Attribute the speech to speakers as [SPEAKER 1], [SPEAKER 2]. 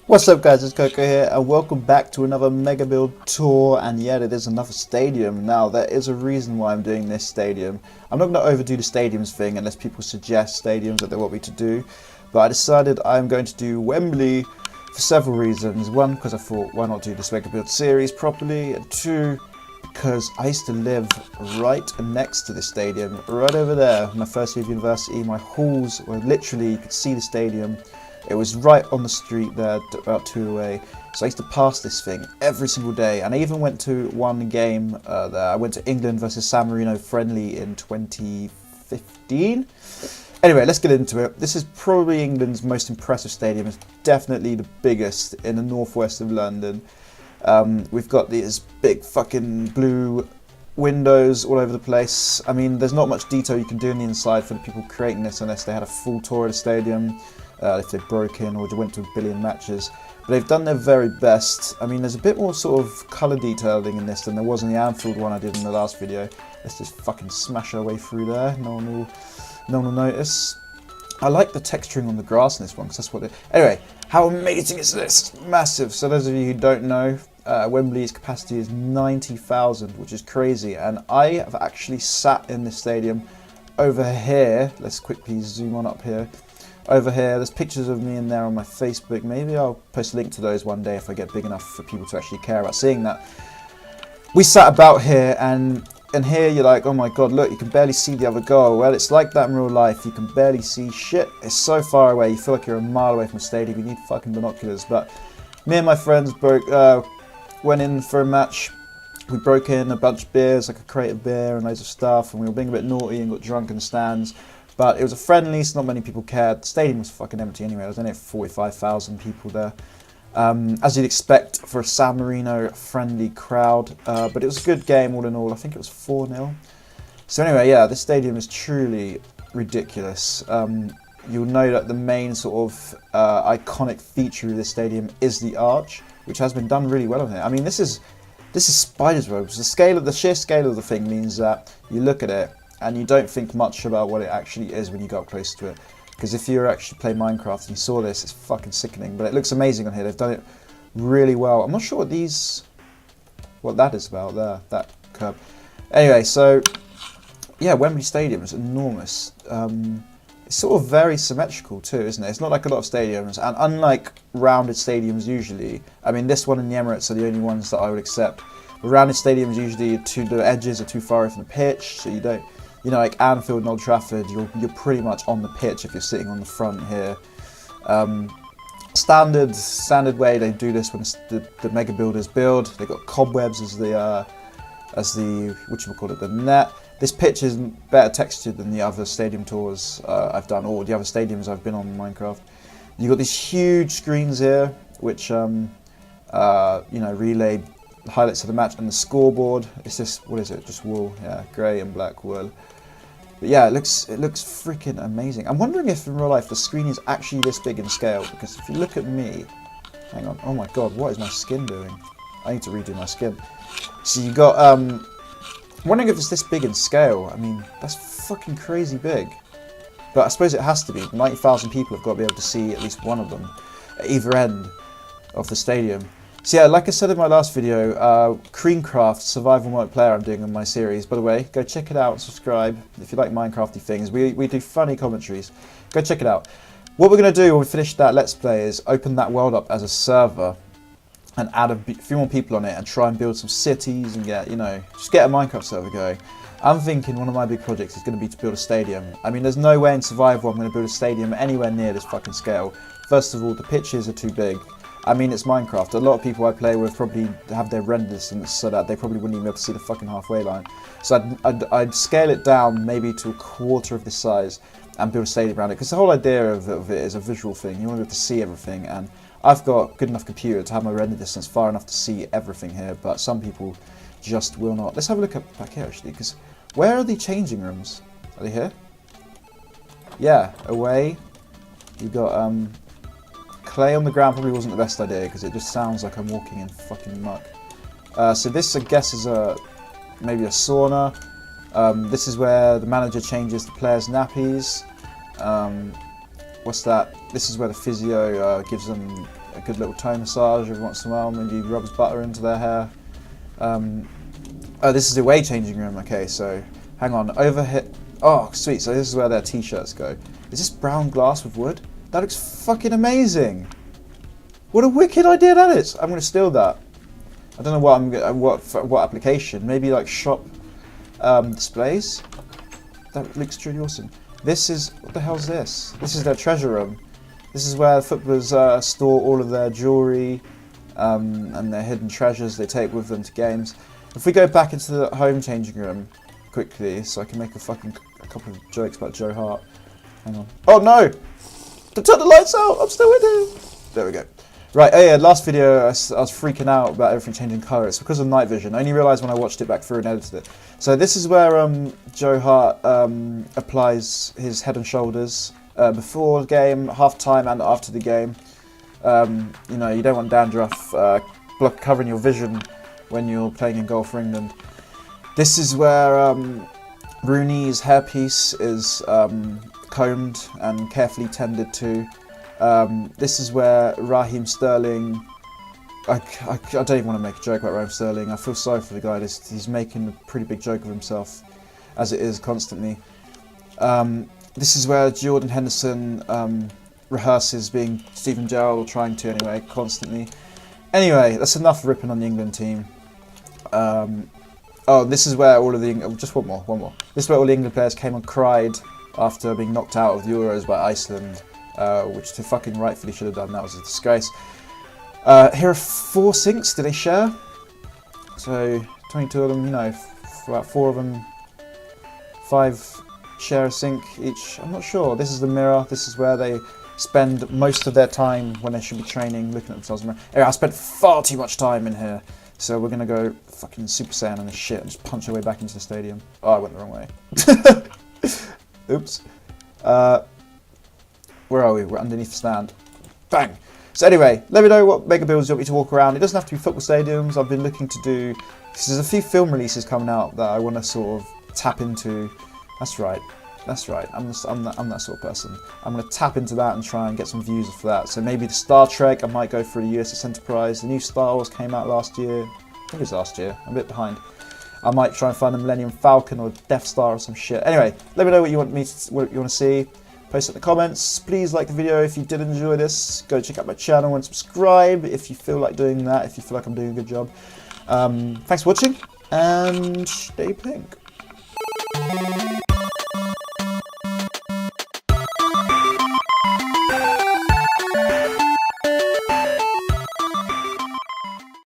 [SPEAKER 1] What's up guys, it's Coco here and welcome back to another mega build tour, and yet it is another stadium. Now there is a reason why I'm doing this stadium. I'm not going to overdo the stadiums thing unless people suggest stadiums that they want me to do, but I decided I'm going to do Wembley for several reasons. One, because I thought why not do this mega build series properly, and two, because I used to live right next to this stadium, right over there. My first year of university, my halls were literally, you could see the stadium. It was right on the street there, about 2 away. So I used to pass this thing every single day. And I even went to one game there. I went to England versus San Marino friendly in 2015. Anyway, let's get into it. This is probably England's most impressive stadium. It's definitely the biggest in the northwest of London. We've got these big fucking blue windows all over the place. I mean, there's not much detail you can do on the inside for the people creating this unless they had a full tour of the stadium. If they broke in or went to a billion matches. But they've done their very best. I mean, there's a bit more sort of colour detailing in this than there was in the Anfield one I did in the last video. Let's just fucking smash our way through there. No one will notice. I like the texturing on the grass in this one because that's what it... Anyway, how amazing is this? It's massive. So those of you who don't know, Wembley's capacity is 90,000, which is crazy. And I have actually sat in this stadium over here. Let's quickly zoom on up here. Over here, there's pictures of me in there on my Facebook. Maybe I'll post a link to those one day if I get big enough for people to actually care about seeing that. We sat about here, and here you're like, oh my god, look, you can barely see the other goal. Well, it's like that in real life. You can barely see shit. It's so far away. You feel like you're a mile away from a stadium. You need fucking binoculars. But me and my friends went in for a match. We broke in a bunch of beers, like a crate of beer and loads of stuff, and we were being a bit naughty and got drunk in the stands. But it was a friendly, so not many people cared. The stadium was fucking empty anyway. There was only 45,000 people there. As you'd expect for a San Marino friendly crowd. But it was a good game all in all. I think it was 4-0. So anyway, yeah, this stadium is truly ridiculous. You'll know that the main sort of iconic feature of this stadium is the arch, which has been done really well on here. I mean, this is spider's webs. The sheer scale of the thing means that you look at it and you don't think much about what it actually is when you go up close to it. Because if you actually play Minecraft and you saw this, it's fucking sickening. But it looks amazing on here. They've done it really well. I'm not sure what that is about there, that curve. Anyway, so yeah, Wembley Stadium is enormous. It's sort of very symmetrical too, isn't it? It's not like a lot of stadiums, and unlike rounded stadiums usually, I mean, this one and the Emirates are the only ones that I would accept. But rounded stadiums usually the edges are too far away from the pitch, so you don't. You know, like Anfield and Old Trafford, you're pretty much on the pitch if you're sitting on the front here. Standard way they do this when the mega builders build. They've got cobwebs as the the net. This pitch is better textured than the other stadium tours I've done, or the other stadiums I've been on in Minecraft. You've got these huge screens here, which relay highlights of the match, and the scoreboard. It's just, what is it? Just wool, yeah, grey and black wool. But yeah, it looks freaking amazing. I'm wondering if in real life the screen is actually this big in scale, because if you look at me, hang on, oh my god, what is my skin doing? I need to redo my skin. So you got, I'm wondering if it's this big in scale. I mean, that's fucking crazy big. But I suppose it has to be. 90,000 people have got to be able to see at least one of them at either end of the stadium. So yeah, like I said in my last video, Craft Survival Mode Player I'm doing on my series. By the way, go check it out and subscribe if you like Minecrafty things. We do funny commentaries. Go check it out. What we're going to do when we finish that Let's Play is open that world up as a server and add a few more people on it and try and build some cities and get, just get a Minecraft server going. I'm thinking one of my big projects is going to be to build a stadium. I mean, there's no way in Survival I'm going to build a stadium anywhere near this fucking scale. First of all, the pitches are too big. I mean, it's Minecraft. A lot of people I play with probably have their render distance so that they probably wouldn't even be able to see the fucking halfway line. So I'd scale it down maybe to a quarter of this size and build a stadium around it. Because the whole idea of it is a visual thing. You want to be able to see everything. And I've got a good enough computer to have my render distance far enough to see everything here. But some people just will not. Let's have a look back here actually. Because where are the changing rooms? Are they here? Yeah, away. You've got... clay on the ground probably wasn't the best idea because it just sounds like I'm walking in fucking muck. So this, I guess, is maybe a sauna. This is where the manager changes the players' nappies. What's that? This is where the physio gives them a good little toe massage every once in a while. Maybe rubs butter into their hair. Oh, this is the away changing room. Okay, so hang on. Over here. Oh, sweet. So this is where their t-shirts go. Is this brown glass with wood? That looks fucking amazing. What a wicked idea that is. I'm going to steal that. I don't know what application. Maybe like shop displays. That looks truly awesome. This is, what the hell's this? This is their treasure room. This is where footballers store all of their jewellery and their hidden treasures they take with them to games. If we go back into the home changing room quickly, so I can make a couple of jokes about Joe Hart. Hang on. Oh no! Turn the lights out! I'm still with him! There we go. Right, oh yeah, last video I was freaking out about everything changing colour. It's because of night vision. I only realised when I watched it back through and edited it. So this is where Joe Hart applies his Head and Shoulders before the game, half time and after the game. You know, you don't want dandruff covering your vision when you're playing in goal for England. This is where Rooney's hairpiece is combed and carefully tended to. This is where Raheem Sterling, I don't even want to make a joke about Raheem Sterling. I feel sorry for the guy. He's making a pretty big joke of himself, as it is constantly. This is where Jordan Henderson rehearses being Steven Gerrard, or trying to anyway, constantly. Anyway, that's enough ripping on the England team. Oh, this is where all of the just one more. This is where all the England players came and cried after being knocked out of the Euros by Iceland. Which they fucking rightfully should have done. That was a disgrace. Here are 4 sinks. Do they share? So 22 of them. You know, about 4 of them. 5 share a sink each. I'm not sure. This is the mirror. This is where they spend most of their time when they should be training, looking at themselves in the mirror. Anyway, I spent far too much time in here. So we're gonna go fucking Super Saiyan and this shit and just punch our way back into the stadium. Oh, I went the wrong way. Oops. Where are we? We're underneath the stand. Bang! So anyway, let me know what mega builds you want me to walk around. It doesn't have to be football stadiums. I've been looking to do, because there's a few film releases coming out that I want to sort of tap into. That's right. I'm that sort of person. I'm going to tap into that and try and get some views for that. So maybe the Star Trek, I might go for the USS Enterprise. The new Star Wars came out last year. I think it was last year. I'm a bit behind. I might try and find the Millennium Falcon or Death Star or some shit. Anyway, let me know what you want to see. Post it in the comments. Please like the video if you did enjoy this. Go check out my channel and subscribe if you feel like doing that, if you feel like I'm doing a good job. Thanks for watching, and stay pink.